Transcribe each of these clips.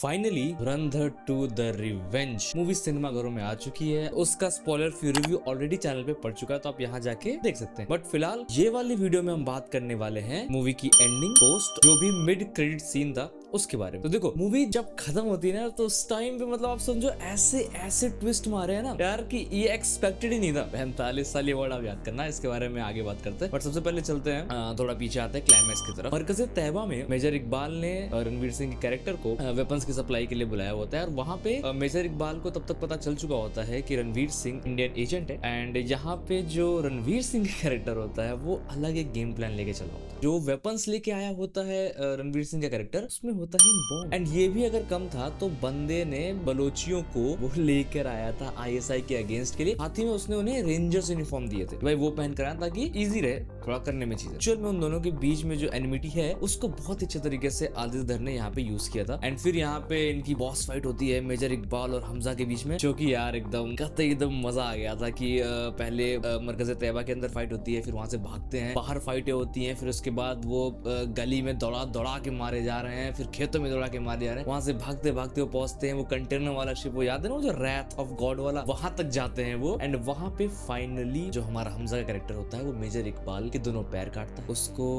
Finally Dhurandhar 2 the revenge movie सिनेमाघरों में आ चुकी है। उसका spoiler free review already channel पे पड़ चुका है, तो आप यहाँ जाके देख सकते हैं। बट फिलहाल ये वाली वीडियो में हम बात करने वाले हैं मूवी की एंडिंग पोस्ट, जो भी मिड क्रेडिट सीन था उसके बारे में। तो देखो, मूवी जब खत्म होती है ना, तो उस टाइम पे मतलब आप समझो ऐसे ऐसे ट्विस्ट मारे हैं ना यार कि ये एक्सपेक्टेड ही नहीं था। 45 साल ये वर्ड आप याद करना, इसके बारे में आगे बात करते हैं। बट सबसे पहले चलते हैं थोड़ा पीछे आते हैं क्लाइमैक्स की तरफ। मरकज़े तैयबा में मेजर इकबाल ने रणवीर सिंह के कैरेक्टर को वेपन्स की सप्लाई के लिए बुलाया होता है, और वहाँ पे मेजर इकबाल को तब तक पता चल चुका होता है कि रणवीर सिंह इंडियन एजेंट है। एंड यहाँ पे जो रणवीर सिंह का कैरेक्टर होता है वो अलग एक गेम प्लान लेके चला होता है। जो वेपन्स लेके आया होता है रणवीर सिंह का कैरेक्टर, उसमें होता है बॉम्ब। एंड ये भी अगर कम था तो बंदे ने बलोचियों को वो लेकर आया था आईएसआई के अगेंस्ट के लिए। साथ ही में उसने उन्हें रेंजर्स यूनिफॉर्म दिए थे, भाई वो पहन कर आया ताकि इजी रहे थोड़ा करने में चीजें। एक्चुअल में उन दोनों के बीच में जो एनिमिटी है उसको बहुत अच्छे तरीके से आदित्य ने यहाँ पे यूज किया था। एंड फिर यहाँ पे इनकी बॉस फाइट होती है मेजर इकबाल और हमजा के बीच में, जो कि यार एकदम मजा आ गया था कि पहले मरकज़े तैयबा के अंदर फाइट होती है, फिर वहां से भागते हैं, बाहर फाइटें होती हैं, फिर उसके बाद वो गली में दौड़ा के मारे जा रहे हैं, फिर खेतों में दौड़ा के मारे जा रहे हैं, वहां से भागते भागते वो पहुंचते हैं वो कंटेनर वाला शिप, वो याद है ना, वो जो रैथ ऑफ गॉड वाला, वहां तक जाते हैं वो। एंड वहां पे फाइनली जो हमारा हमजा का कैरेक्टर होता है वो मेजर इकबाल के दोनों पैर काटता है, उसको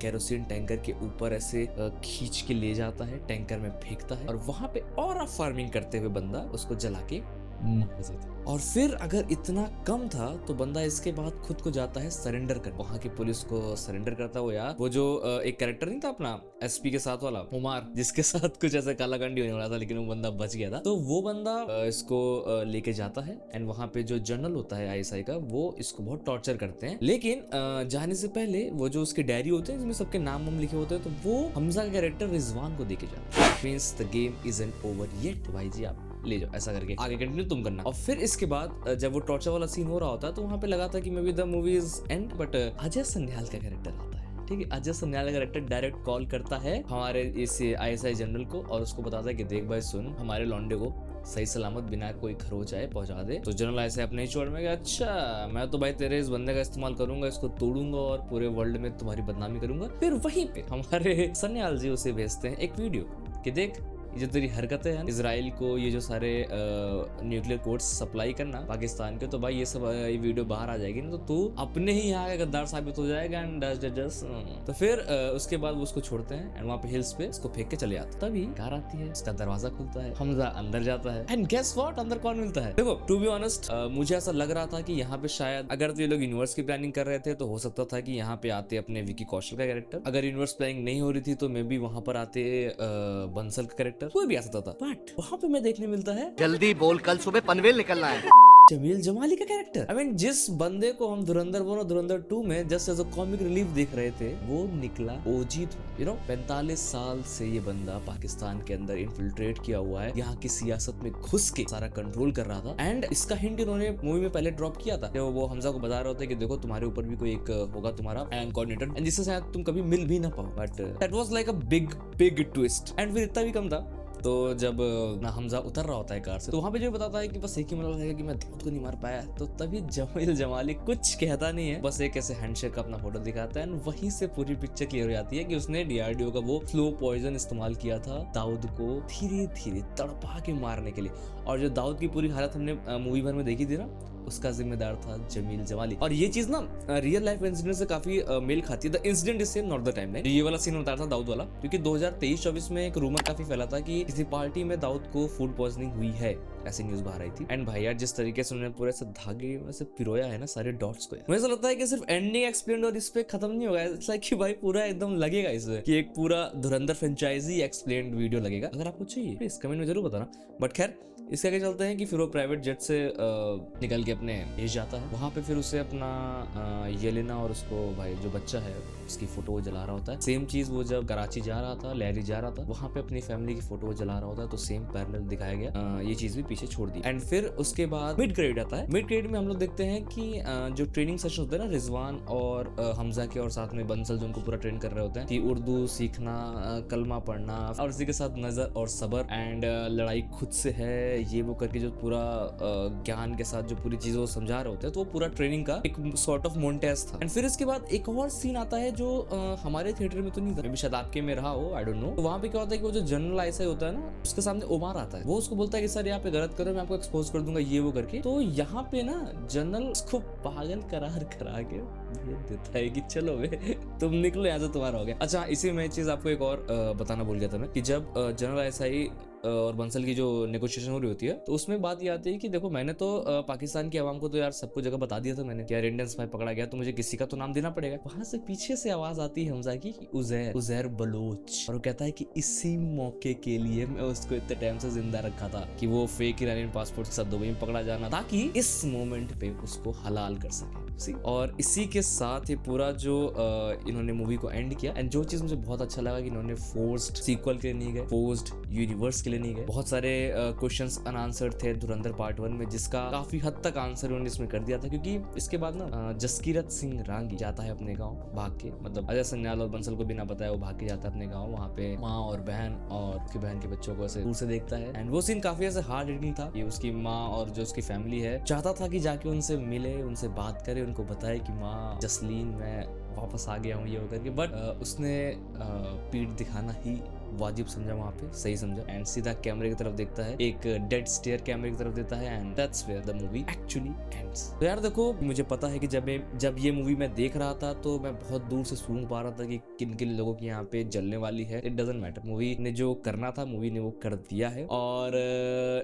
केरोसिन टैंकर के ऊपर ऐसे खींच के ले जाता है, टैंकर में फेंकता है, और वहां पे और फार्मिंग करते हुए बंदा उसको जला के मार देता है। और फिर अगर इतना कम था तो बंदा इसके बाद खुद को जाता है सरेंडर कर, वहां की पुलिस को सरेंडर करता है। यार वो जो एक कैरेक्टर नहीं था अपना एसपी के साथ वाला उमर, जिसके साथ कुछ ऐसे कालाकांडी होने वाला था लेकिन वो बंदा बच गया था, तो वो बंदा इसको लेके जाता है। एंड वहां पे जो जनरल होता है आईएसआई का, वो इसको बहुत टॉर्चर करते हैं, लेकिन जाने से पहले वो जो उसके डायरी होते हैं जिसमें सबके नाम वाम लिखे होते हैं, तो वो हमजा का कैरेक्टर रिजवान को देके जाता है। Means the game isn't over yet, भाई जी आप ले जाओ, ऐसा करके आगे कंटिन्यू तुम करना। और फिर इसके बाद जब वो टॉर्चर वाला सीन हो रहा होता है, तो वहां पे लगा था कि may be the movie is and, but Ajay Sanyal का कैरेक्टर आता है। ठीक है, अजय सन्याल का कैरेक्टर डायरेक्ट कॉल करता है हमारे इस आईएसआई जनरल को, और उसको बताता है कि देख भाई सुन, हमारे लौंडे को सही सलामत बिना कोई खरोच आए पहुंचा दे। तो जनरल ऐसे अपने ही छोड़ में गया, अच्छा मैं तो भाई तेरे इस बंदे का इस्तेमाल करूंगा, इसको तोड़ूंगा और पूरे वर्ल्ड में तुम्हारी बदनामी करूंगा। फिर वहीं पे हमारे सन्याल जी उसे भेजते हैं एक वीडियो कि देख ये जो तेरी हरकतें हैं इजराइल को, ये जो सारे न्यूक्लियर कोड्स सप्लाई करना पाकिस्तान के, तो भाई ये सब ये वीडियो बाहर आ जाएगी ना, तो तू अपने ही यहाँ का गद्दार साबित हो जाएगा। एंड तो फिर उसके बाद वो उसको छोड़ते हैं, एंड वहाँ पे हिल्स पे उसको फेंक के चले जाते हैं। तभी कार आती है, उसका दरवाजा खुलता है, हमजा अंदर जाता है, एंड गेस व्हाट, अंदर कौन मिलता है? देखो टू बी ऑनेस्ट, मुझे ऐसा लग रहा था कि यहाँ पे शायद अगर तो ये लोग यूनिवर्स की प्लानिंग कर रहे थे तो हो सकता था कि यहाँ पे आते अपने विकी कौशल का कैरेक्टर। अगर यूनिवर्स प्लानिंग नहीं हो रही थी तो मे बी वहां पर आते बंसल का कैरेक्टर, कोई भी आ सकता था। बट वहां पे मैं देखने मिलता है, जल्दी बोल, कल सुबह पनवेल निकलना है, जमील जमाली का कैरेक्टर। आई मीन जिस बंदे को हम धुरंधर 1 और धुरंधर 2 में just as a comic relief देख रहे थे, वो निकला ओजी था। यू नो 45 साल से ये बंदा पाकिस्तान के अंदर इन्फिल्ट्रेट किया हुआ है, यहाँ की सियासत में घुस के सारा कंट्रोल कर रहा था। एंड इसका हिंट इन्होंने मूवी में पहले ड्रॉप किया था, वो हमजा को बता रहे होते कि देखो तुम्हारे ऊपर भी कोई एक होगा तुम्हारा कोऑर्डिनेटर, एंड जिससे शायद तुम कभी मिल भी ना पाओ। But that was like a big twist. And फिर इतना भी कम था, तो जब ना हमजा उतर रहा होता है कार से, तो वहां पे जो बताता है कि बस एक ही मतलब है कि मैं दाऊद को नहीं मार पाया, तो तभी जमील जमाली कुछ कहता नहीं है, बस एक ऐसे हैंडशेक का अपना फोटो दिखाता है, वहीं से पूरी पिक्चर क्लियर हो जाती है कि उसने डीआरडीओ का वो स्लो पॉइजन इस्तेमाल किया था दाऊद को धीरे धीरे तड़पा के मारने के लिए। और जो दाऊद की पूरी हालत हमने मूवी भर में देखी थी ना, उसका जिम्मेदार था जमील जमाली। और ये चीज ना रियल लाइफ इंसिडेंट से काफी मेल खाती है। The incident is same, not the timeline. ये वाला सीन बता रहा था दाऊद वाला, क्योंकि 2023-24 में एक रूमर काफी फैला था कि किसी पार्टी में दाऊद को फूड पॉइजनिंग हुई है, ऐसी न्यूज बाहर आई थी। एंड भाई यार जिस तरीके से उन्होंने पूरे से धागे में से पिरोया है ना सारे डॉट्स को, मुझे ऐसा लगता है कि सिर्फ एंडिंग एक्सप्लेन और इस पे खत्म नहीं होगा। इट्स लाइक कि भाई पूरा एकदम लगेगा इसमें कि एक पूरा धुरंधर फ्रेंचाइजी एक्सप्लेन्ड वीडियो लगेगा। अगर आपको चाहिए प्लीज कमेंट में जरूर बताना। बट खैर इसके आगे चलते हैं कि फिर वो प्राइवेट जेट से निकल के अपने देश जाता है। वहां पे फिर उसे अपना येलेना और उसको भाई जो बच्चा है उसकी फोटो वो जला रहा होता है। सेम चीज वो जब कराची जा रहा था, लहरी जा रहा था, वहां पे अपनी फैमिली की फोटो वो जला रहा होता है, तो सेम पैरेलल दिखाया गया। ये चीज भी पीछे छोड़ दी। एंड फिर उसके बाद मिड क्रेडिट आता है। मिड क्रेडिट में हम लोग देखते हैं कि जो ट्रेनिंग सेशन होते हैं ना रिजवान और हमजा के, और साथ में बंसल जो उनको पूरा ट्रेन कर रहे होते हैं कि उर्दू सीखना, कलमा पढ़ना, और इसी के साथ नजर और सबर एंड लड़ाई खुद से है, ये वो करके जो पूरा ज्ञान के साथ जो पूरी चीजें वो समझा रहे होते हैं, तो वो पूरा ट्रेनिंग का एक सॉर्ट ऑफ मोन्टेज था। एंड फिर इसके बाद एक और सीन आता है जो हमारे थिएटर में तो नहीं था, मे बी शायद आपके में रहा हो, आई डोंट नो। तो वहाँ पे क्या होता है कि वो जो जनरल आईएसआई होता है ना, उसके सामने उमर आता है, वो उसको बोलता है कि सर यहाँ पे गलत करो, मैं आपको एक्सपोज कर दूंगा, ये वो करके। तो यहाँ पे ना जनरल उसको पागल करार करा के भेज देता है कि चलो बे तुम निकलो यहाँ से, तुम्हारा हो गया। अच्छा, इसी में चीज आपको एक और बताना भूल गया था मैं, कि जब जनरल आईएसआई और बंसल की जो नेगोशिएशन हो रही होती है, तो उसमें बात ये आती है कि देखो मैंने तो पाकिस्तान की आवाम को तो यार सबको जगह बता दिया था मैंने कि यार इंडियन स्पाई पकड़ा गया, तो मुझे किसी का तो नाम देना पड़ेगा। वहां से पीछे से आवाज आती है हमजा की, उजैर बलोच, और वो कहता है कि इसी मौके के लिए मैं उसको इतने टाइम से जिंदा रखा था कि वो फेक ईरानियन पासपोर्ट के साथ दुबई में पकड़ा जाना, ताकि इस मोमेंट पे उसको हलाल कर सके। और इसी के साथ ये पूरा जो इन्होंने मूवी को एंड किया। एंड जो चीज मुझे बहुत अच्छा लगा कि इन्होंने फोर्स्ड सीक्वल के लिए नहीं गए, फोर्स्ड यूनिवर्स के लिए नहीं गए। बहुत सारे क्वेश्चंस अनआंसर्ड थे धुरंधर पार्ट 1 में, जिसका काफी हद तक आंसर उन्होंने इसमें कर दिया था, क्योंकि इसके बाद ना जसकीरत सिंह रांगी जाता है अपने गाँव भाग के, मतलब अजय सन्याल और बंसल को बिना बताया वो भाग के जाता है अपने गाँव। वहाँ पे माँ और बहन और उसकी बहन के बच्चों को ऐसे दूर से देखता है। एंड वो सीन काफी ऐसे हार्ड हिटिंग था कि उसकी माँ और जो उसकी फैमिली है चाहता था कि जाके उनसे मिले, उनसे बात करे, उनको बताए कि माँ जसलीन मैं वापस आ गया हूँ ये होकर के, बट उसने पीठ दिखाना ही वाजिब समझा, वहाँ पे सही समझा, एंड सीधा कैमरे की तरफ देखता है, एक डेड स्टेयर कैमरे की तरफ देता है, and that's where the movie actually ends. तो यार देखो, मुझे पता है कि जब ये मूवी मैं देख रहा था तो मैं बहुत दूर से सूंघ पा रहा था कि किन किन लोगों की यहाँ पे जलने वाली है। इट डजंट मैटर, मूवी ने जो करना था मूवी ने वो कर दिया है। और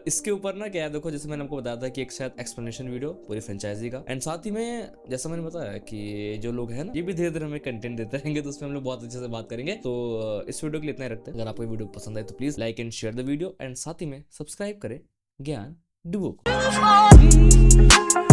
इसके ऊपर ना क्या देखो, जैसे मैंने आपको बताया था कि एक शायद एक्सप्लेनेशन वीडियो पूरी फ्रेंचाइजी का, एंड साथ ही में जैसा मैंने बताया कि जो लोग हैं ना ये भी धीरे धीरे हमें कंटेंट देते रहेंगे, तो उसमें हम लोग बहुत अच्छे से बात करेंगे। तो इस वीडियो के लिए इतना ही रखते हैं। अगर आपको वीडियो पसंद आए तो please like and share the video, and साथ ही में सब्सक्राइब करें ज्ञान डुओ को।